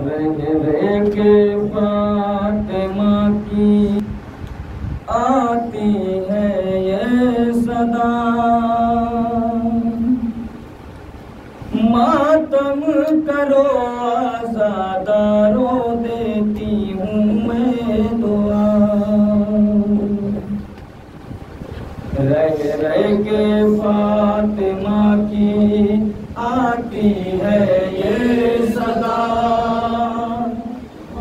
रह के फातिमा की आती है ये सदा, मातम करो आज़ादारो, देती हूँ मैं दुआ। रह के फातिमा की आती है ये सदा,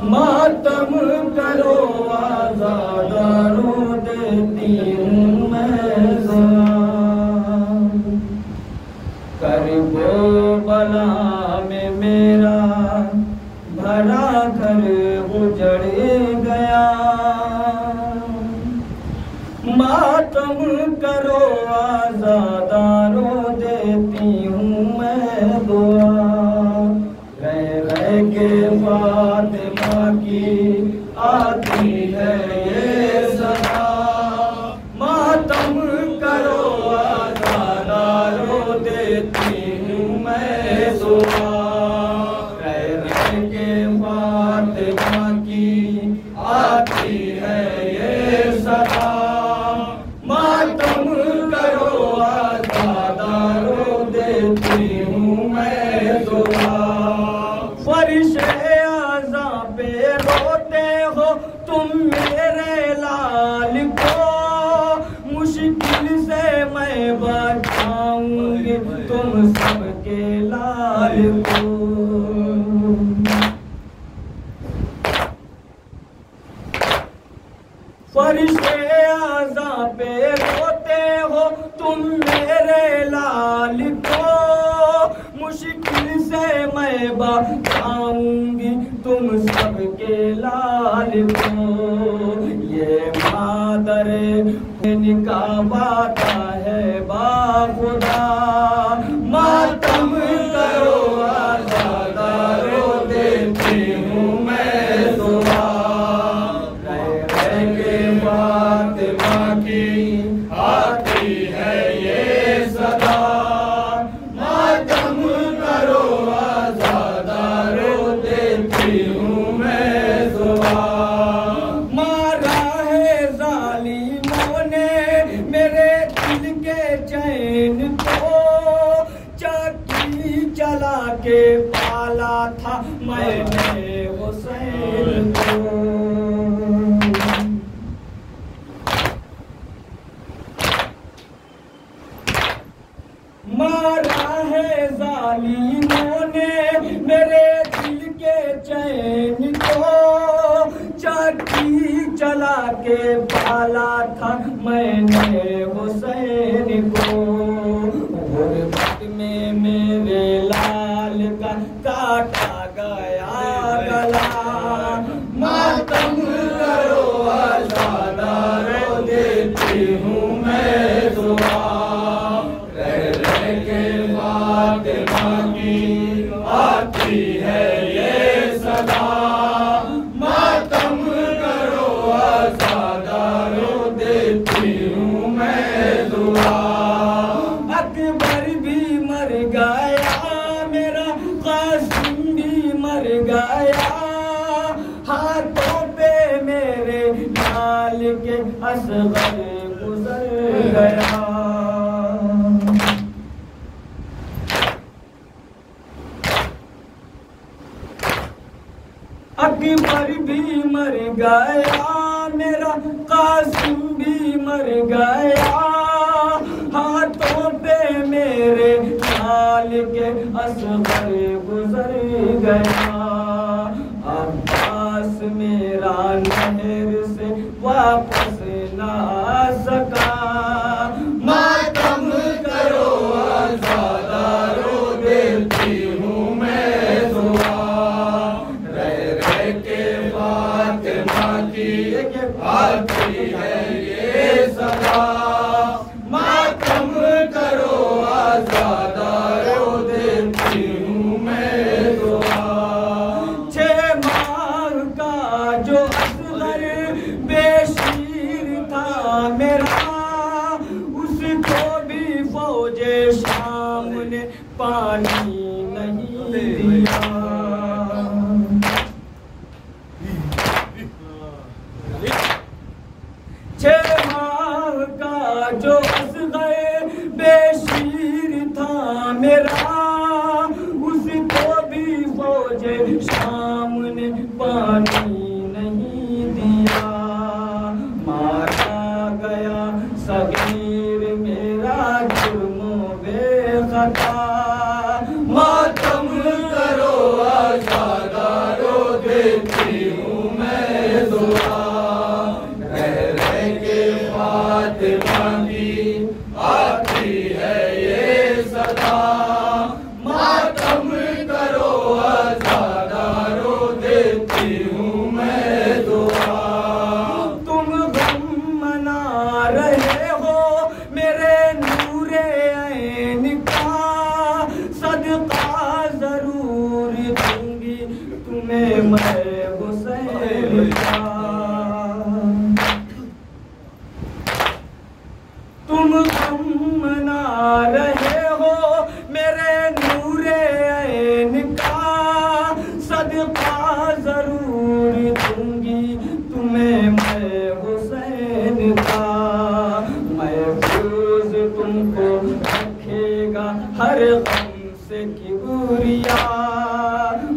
मातम करो आज़ादारो, देती हूँ मैं दुआ। करबला में मेरा भरा घर उजड़ गया, मातम करो आज़ादारो, देती हूँ मैं दुआ। रह के फातिमा की आती है ये सदा, मातम करो आज़ादारो, देती हूँ मैं दुआ। रह के फातिमा की आती है ये सदा, मातम करो आज़ादारो, देती हूँ मैं दुआ। फरिश्ते आज़ा पे रोते हो तुम मेरे लाल को, मुश्किल से मैं बचाऊंगी तुम सबके लाल को। फरिश्ते आज़ा पे रोते हो तुम मेरे लाल को, मुश्किल से मैं बचाऊंगी तुम सबके लाल को। ये मादर का वादा है बाखुदा, मातम करो आज़ादारो, देती हूँ मैं दुआ। फातिमा की आती है ये सदा, मातम करो आज़ादारो, देती हूँ मैं दुआ। मारा है ज़ालिमों ने मेरे दिल के चैन को, चाकी चला के पाला था मैंने हुसैन को। मारा है ज़ालिमों ने मेरे दिल के चैन को, चाकी चला के पाला था मैंने हुसैन को। गुरबत में मेरे लाल का काटा गया गला, मातम करो आज़ादारो, देती हूँ मैं दुआ। फातिमा की आती है ये सदा, मातम करो आज़ादारो, देती हूँ मैं दुआ। अकबर भी मर गया मेरा, कासिम भी मर गया, हाथों पे मेरे लाल के असगर गुजर गया। अकबर भी मर गया मेरा, कासिम भी मर गया, हाथों पे मेरे लाल के असगर गुजर गया। अब्बास मेरा नहर से वापस ना सका, मातम करो आज़ादारो, देती हूँ मैं दुआ। फातिमा की आती है ये सदा, मातम करो आज़ादारो, देती हूँ मैं दुआ। 6 माह का जो असगर बेशी मुझे शाम ने पानी नहीं दिया, मारा गया सगीर मेरा जुर्मों बेखता। मातम करो आज़ादारो, देती हूँ मैं दुआ, रह के फातिमा की आती है ये सदा। मातम करो आज़ादारो, देती हूँ मैं दुआ। तुम गम मना रहे हो मेरे नूरे ऐन का, सदका जरूर दूंगी तुम्हें मैं हुसैन का। तुम गम मना रहे हो मेरे नूरे ऐन का, सदका जरूर दूंगी तुम्हें मैं हुसैन का। महफूज तुमको रखेगा हर गम से किबरिया।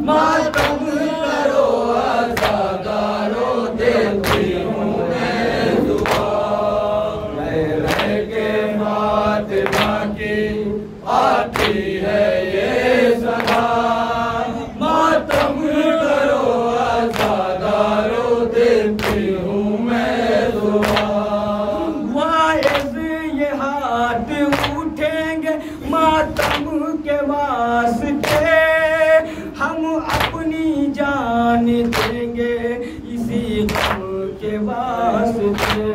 मातम करो आज़ादारो, देती हूँ मैं दुआ, रह के फातिमा की आती है ये सदा। मातम करो आज़ादारो, देती हूँ मैं दुआ। वाइज़ ये हाथ उठेंगे मातम के वास्ते, हम अपनी जान देंगे इसी गम के वास्ते।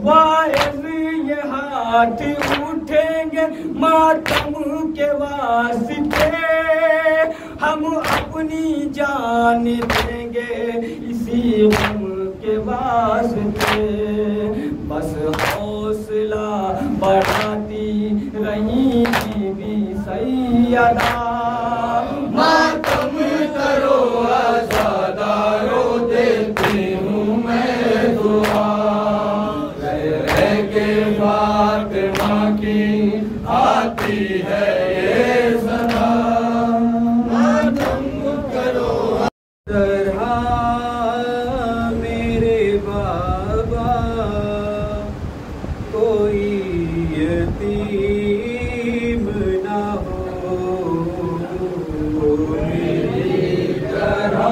वाइज़ ये हाथ उठेंगे मातम के वास्ते, हम अपनी जान देंगे इसी गम के वास्ते। बस हौसला बढ़ाती रही बीबी सैयदा। मातम करो आज़ादारो, देती हूँ मैं दुआ, रह के फातिमा की आती है ये सदा। मातम करो तरहा मेरे बाबा, कोई यतीम ना हो मेरी तरह।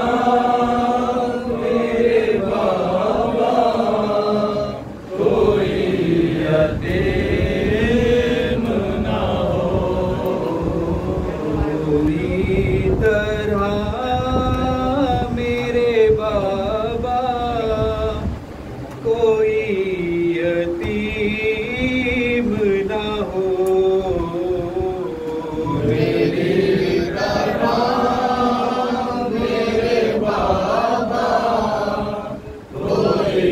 मेरे बाबा कोई यतीम ना हो मेरी तरह। मेरे बाबा कोई यतीम ना हो मेरी तरह। मेरे बाबा कोई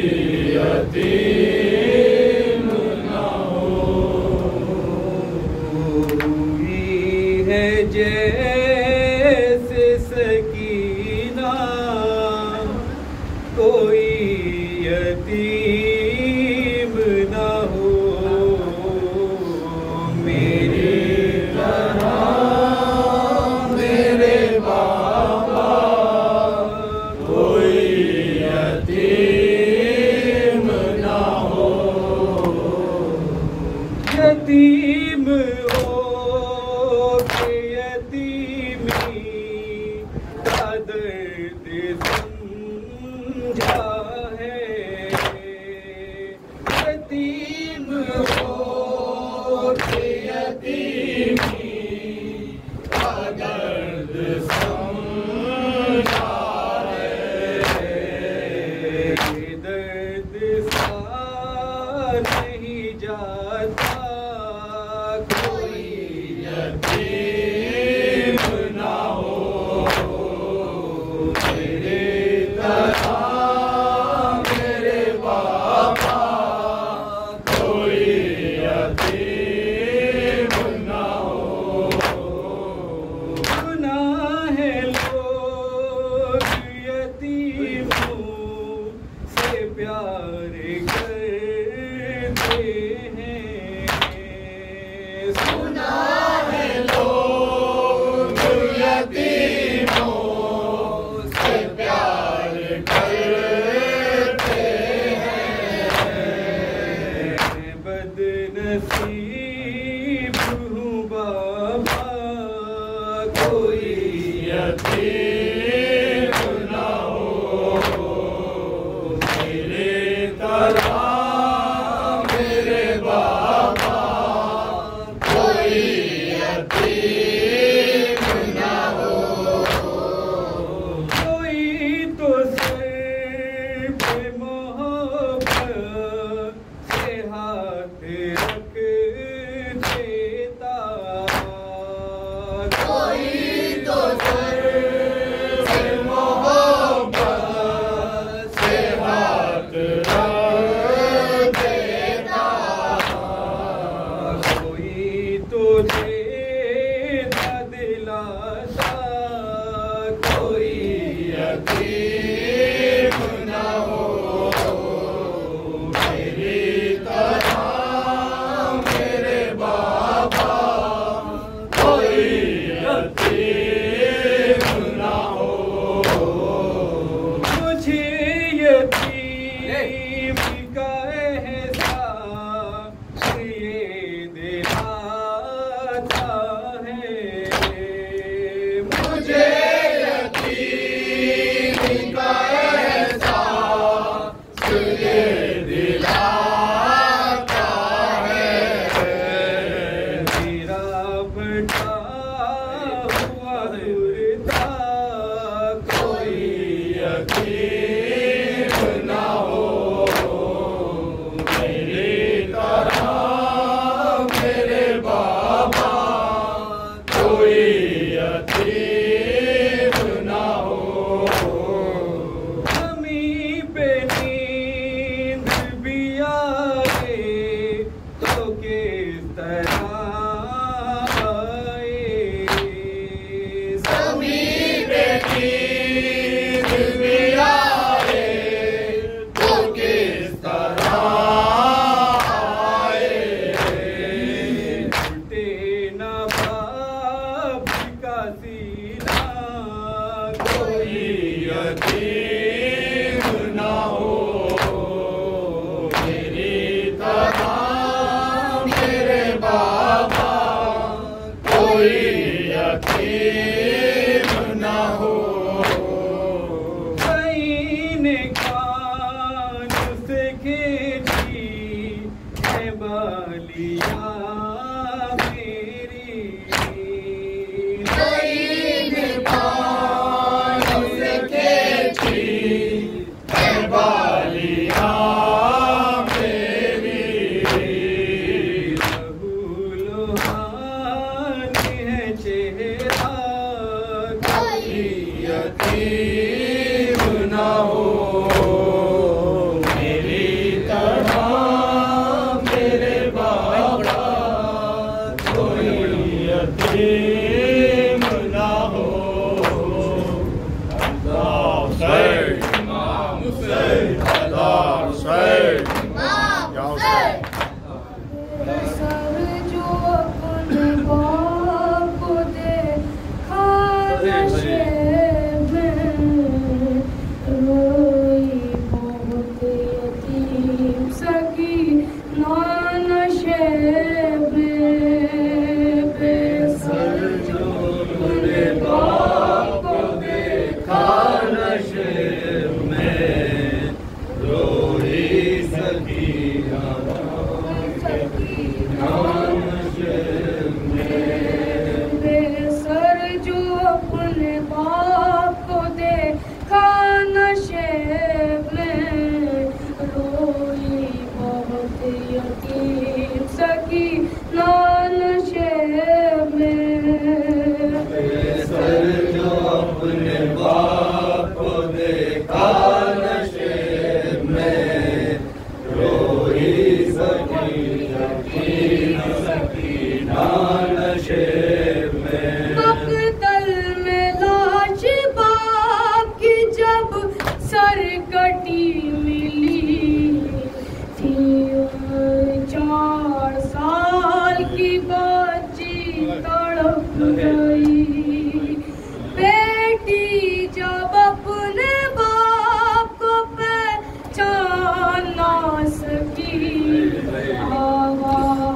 यतीम ना हो। हुई है जैसे सकीना, कोई यतीम ना हो मेरी तरह। मेरे बाबा कोई यतीम ना हो। यतीम हो के यतीमी का दर्द समझा है। यतीम हो के यतीमी का दर्द समझा है। दर्द सा नहीं जाता कोई यतीम ना हो मेरे तरह। मेरे बाबा कोई यतीम ना हो। गुनाह है लोग यतीमों से प्यार करते हैं। नसीब हूँ बाबा, कोई यतीम न हो मेरे तरह मेरे बाबा, कोई यतीम न हो। कोई तो सर पे मोहब्बत से हाथ रख देता, कोई तो सर पे मोहब्बत से हाथ रख देता, कोई तो देता दिलासा, कोई यतीम न हो मेरी तरह मेरे बाबा, कोई यतीम न हो। मुझे यतीम का एहसास ये दिलाता है, मुझे यतीम का एहसास ये दिलाता है। मेरा बड़ा हुआ मुर्दा, कोई यतीम न हो मेरी तरह मेरे बाबा, कोई यतीम न हो। हमी पे नींद भी आए तो किस तरह आए, हमी पे नींद भी आए तो किस तरह आए। टूटे न बाप का सीना, कोई यतीम न हो मेरी तरह मेरे बाबा, कोई यतीम न हो। कहीं ने कान से खींची है बालियाँ मेरी, कहीं ने कान से खींची है बालियाँ मेरी। लहू लुहानी है चेहरा, कोई यतीम न हो मेरी तरह मेरे बाबा, कोई यतीम न हो। अल्लाह हुसैन, इमाम हुसैन, अल्लाह हुसैन, या हुसैन। सर जो अपने बाप को देखा नशे में, रोई बहुत यतीम सकी ना नशे में। बेसर जो अपने बाप को देखा नशे में, रोई सकीना बेसर जो अपने बाप को देखा नशे में, रोई बहुत यतीम सकी ना नशे में। बेसर जो अपने बाप को देखा नशे में, रोई सकीना नशे में। मकतल में लाश बाप की जब सरकटी मिली थी, 4 साल की बच्ची तड़प गई। बेटी जब अपने बाप को पहचान ना सकी, आवाज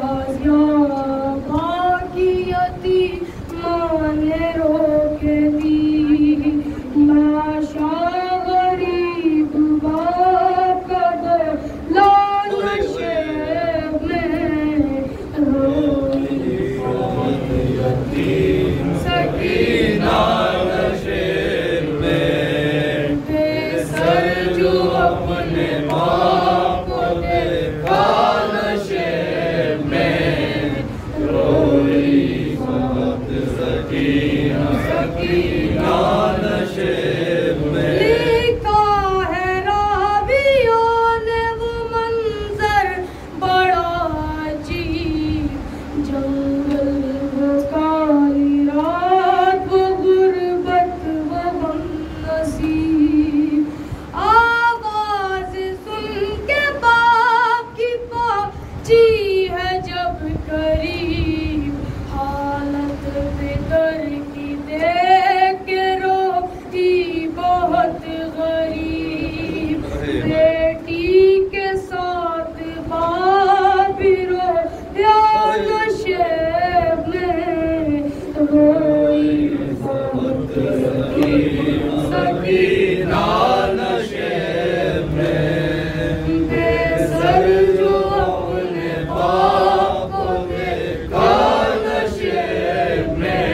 सकीना नशे में। लिखा है रावियों ने वो मंजर बड़ा अजीब, जंगल वो काली रात वो गुर्बत वो हमनसीब। आवाज सुन के बाप की पहुंची है जब करीब, हालत बेदर की देख के रोती बहुत गरीब। बेटी के साथ बाप भी रोया नशे में, रोई बहुत सकीना नशे में। बेसर जो अपने बाप को देखा नशे में,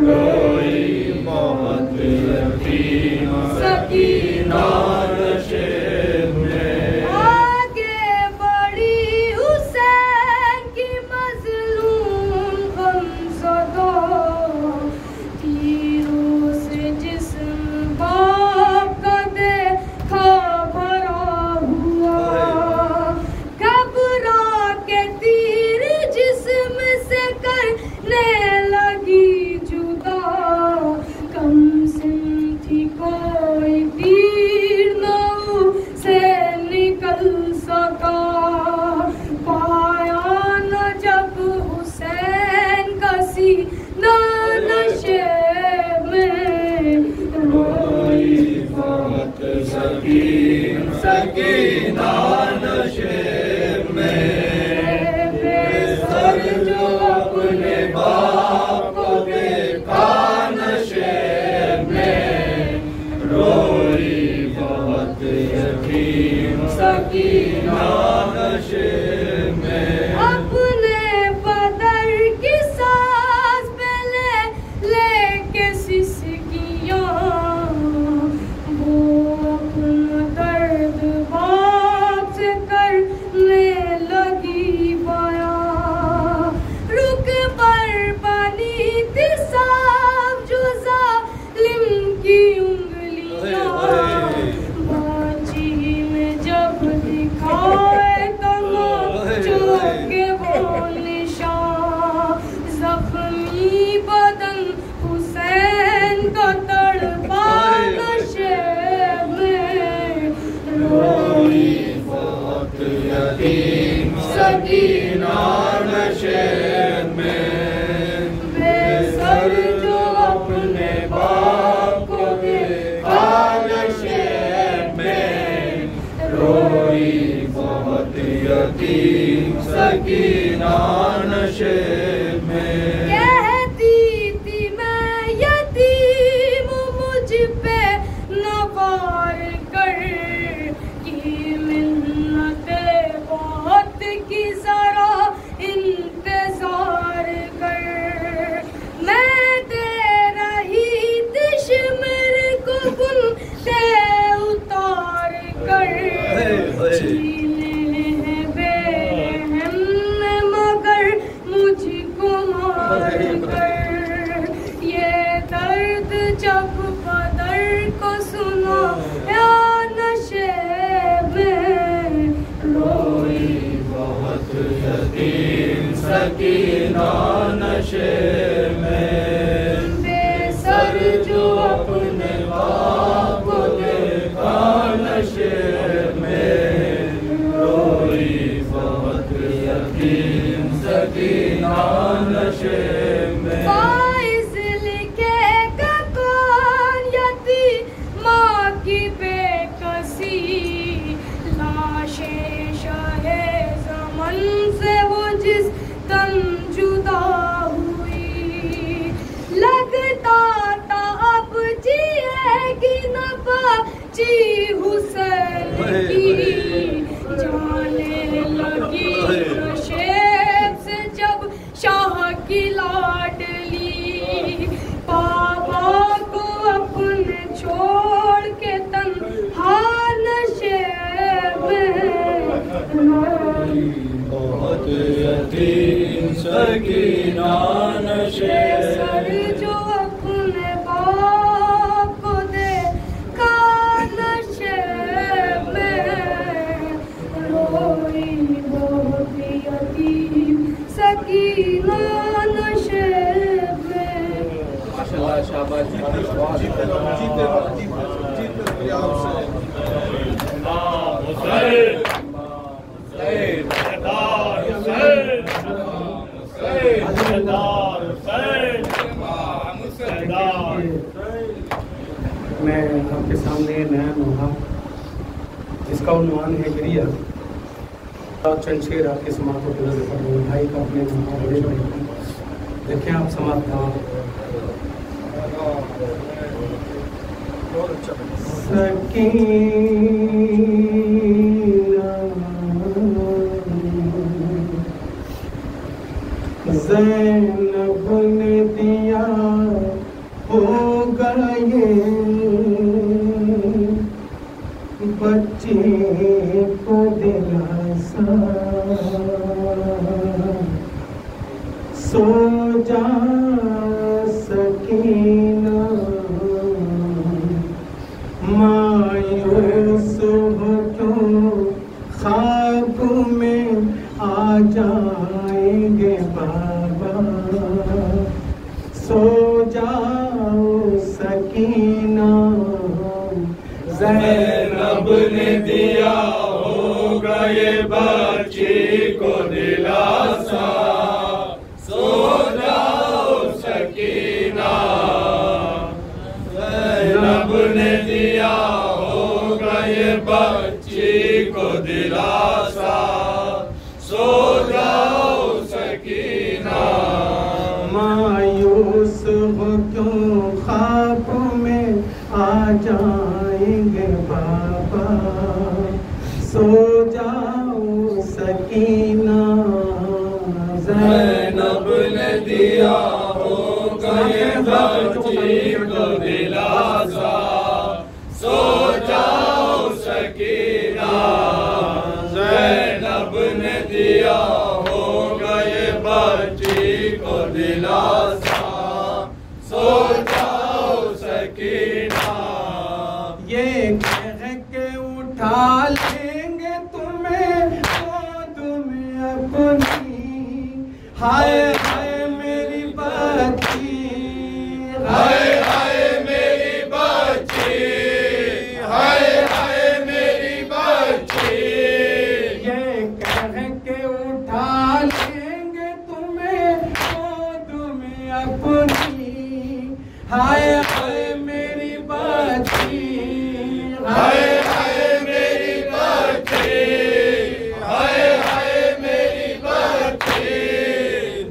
रोई बहुत यतीम सकीना नशे में। आगे बढ़ी हुसैन की मजलूम गमज़दा, तीरों से जिस्म बाप का देखा भरा हुआ। घबरा के तीर जिस्म से करने लगी जुदा, कम सिन थी कोई तीर न से निकल सका। पाया न जब हुसैन का सीना नशे में, रोई बहुत सकीना नशे में। बेसर जो अपने बाप को देखा नशे में, रोई बहुत यतीम सकीना नशे में। अपने बदर की सांस पे लेके सिसकियां, वो अपना दर्द बाप से करने लगी बयां। रुक पर बनी थी साफ जो जालिम की उंगलियां, बाजी में जब दिखाए तमाचों के वो निशान। जख्मी बदन हुसैन का तड़पा नशे में, रोई बहुत यतीम सकीना नशे में। बेसर जो अपने बाप को देखा नशे में, रोई बहुत यतीम सकीना नशे में। कहती थी मैं यतीम मुझ पे नवार कर, की मिन्नते बहुत की जरा इंतजार कर। मैं दे रही थी शिमर को बुनते उतार कर, छीने हैं बेरहम ने मगर मुझको मार कर। ये दर्द जब बदर को सुना या नशे में, रोई बहुत यतीम सकीना नशे में। बेसर जो अपने बाप को देखा नशे में, रोई बहुत यतीम सकीना नशे में। फाइज लिखेगा कौन यतीमा की बेकसी, लाशें शाहे ज़मन से वो जिस दम जुदा हुई। लगता था अब जिएगी न बाची हुसैन की, जाने लगी नशेब से जब शाह की लाडली। बाबा को अपने छोड़ के तन्हा नशे में, बहुत यतीम सकीना नशे सर जो अपने सकीना नशे में। माशाल्लाह, शाबाश, मैं आपके सामने नया नोहा जिसका उन्वान है गिरिया चंद शेर आपके समाज को पेश कर रहे हैं। भाई का अपने बड़े भाई देखें आप समाज का सकीना ज़ैनब ने दिया होगा ये बच्चे को दिलासा, सो जा सकीना मायूस हो क्यों ख्वाब में आ जाएंगे बाबा, सो जाओ सकीना ज़ैनब ने दिया होगा ये बच्ची को दिलासा, सो जाओ सकीना। ज़ैनब ने दिया होगा ये बच्ची को दिलासा, सो जाओ सकीना। मायूस हो क्यों ख्वाब में आ जाएंगे बाबा, सो जाओ सकीना। ज़ैनब ने दिया होगा ये बच्ची को दिलासा, सो जाओ सकीना। ज़ैनब ने दिया होगा ये बच्ची को दिलासा, सो जाओ सकीना। ये कह के उठा लेंगे तुम्हें गोद में अपनी, हाय हाय मेरी बच्ची, हाय हाय मेरी बच्ची, हाय हाय मेरी बच्ची। ये कह के उठा लेंगे तुम्हें गोद में अपनी, हाय हाय मेरी बच्ची, हाय हाय मेरी बच्ची, हाय हाय मेरी बच्ची।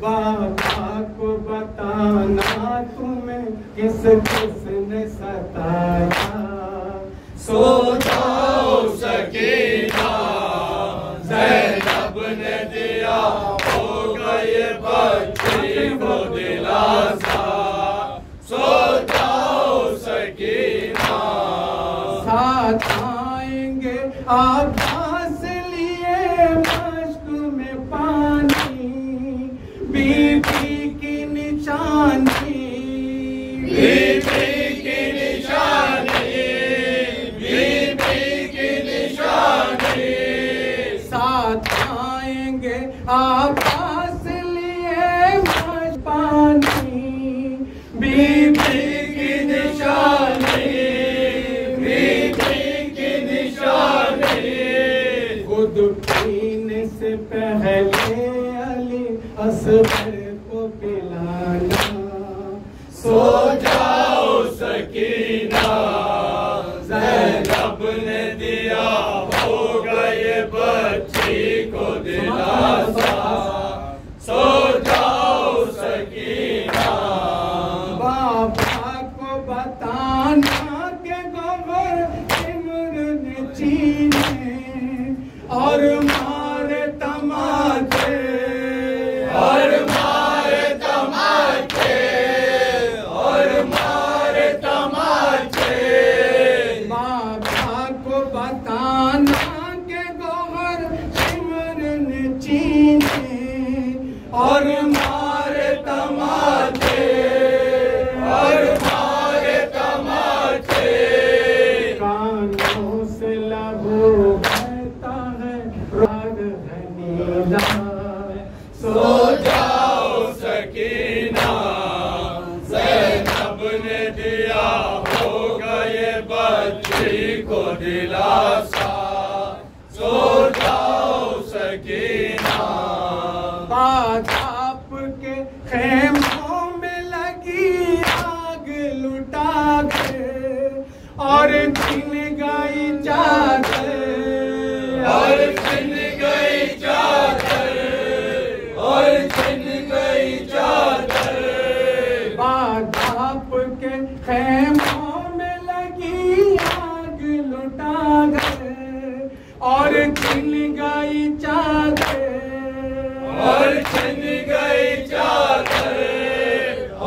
बाबा को बताना तुम्हें किस किसने सताया, सो जाओ सकीना। ज़ैनब ने दिया होगा ये बच्ची को दिलासा, सो जाओ सकीना। साथ आएंगे आभास लिए मश्क में पानी, बीबी की निशानी, बीबी की निशानी, बीबी की निशानी। साथ आएंगे आभास लिए मश्क पानी, बीबी की निशानी, बीबी की निशानी। खुद पीने से पहले अली असगर को पिलाना, सो जाओ सकीना। ज़ैनब ने दिया होगा ये बच्ची को दिलासा, सो जाओ सकीना। बाबा को बताना के गोबर सिमरन चीने और मारे तमाचे, और मारे तमाचे, और मारे तमाचे। बाबा को बताना के गोबर सिमरन चीने और मारे तमाचे, और मारे तमाचे। कानों से लहू बहता है राग है नीला, सो जा बाधाप के खेमों में लगी आग लुटा गए और छिन गई चादर, और छिन गई चादर, और छिन गई चादर। बाधाप के खेमों में लगी आग लुटा गए और छिन गई चादर, और छिन गई चादर,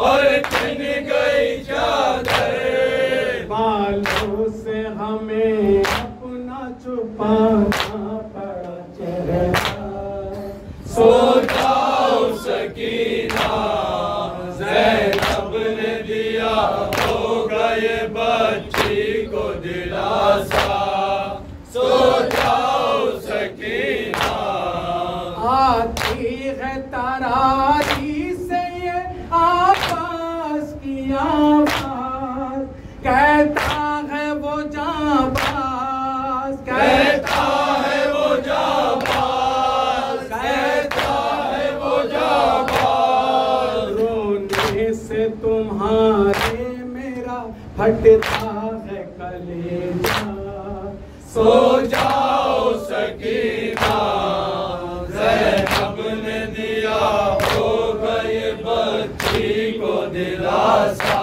और छिन गई चादर। बालों से हमें अपना छुपाना पड़ा चेहरा, सो जाओ सकीना, ज़ैनब ने दिया होगा ये बच्ची को दिलासा, सो जाओ सकीना। आती है तरारी से ये आवाज़ की आवाज़, कहता है वो जाबाज, कहता है वो जाबाज, कहता है वो जाबाज। रोने से तुम्हारे मेरा फटता है कलेजा, सो जाओ सकीना, ज़ैनब ने दिया होगा ये बच्ची को दिलासा,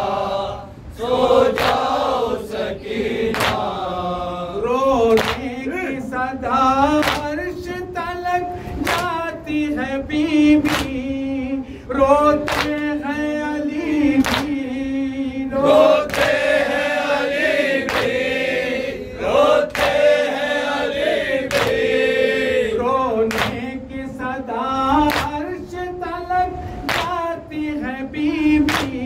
सो जाओ सकीना। रोने की सदा अर्श तलक जाती है बीबी, रोते हैं अली भी, रोते हैं अली भी, रोते हैं अली भी। रोने की सदा अर्श तलक जाती है बीबी,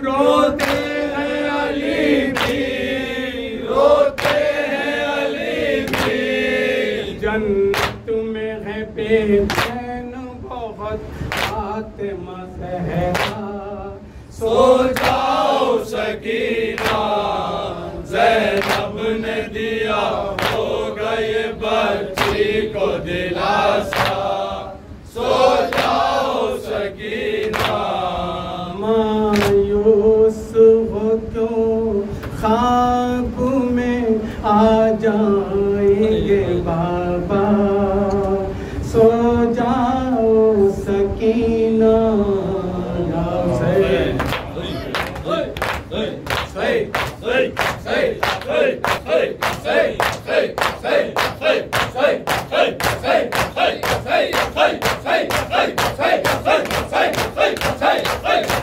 रोते हैं अली भी, रोते हैं अली भी। जन्नत में है बेचैन बहुत फातिमा ज़हरा, सो जाओ सकीना, ज़ैनब ने दिया होगा ये बच्ची को दिलासा, सो जाओ सकीना। मायूस हो क्यों ख्वाब में आ जाएंगे बाबा, सो जाओ सकीना। Hey!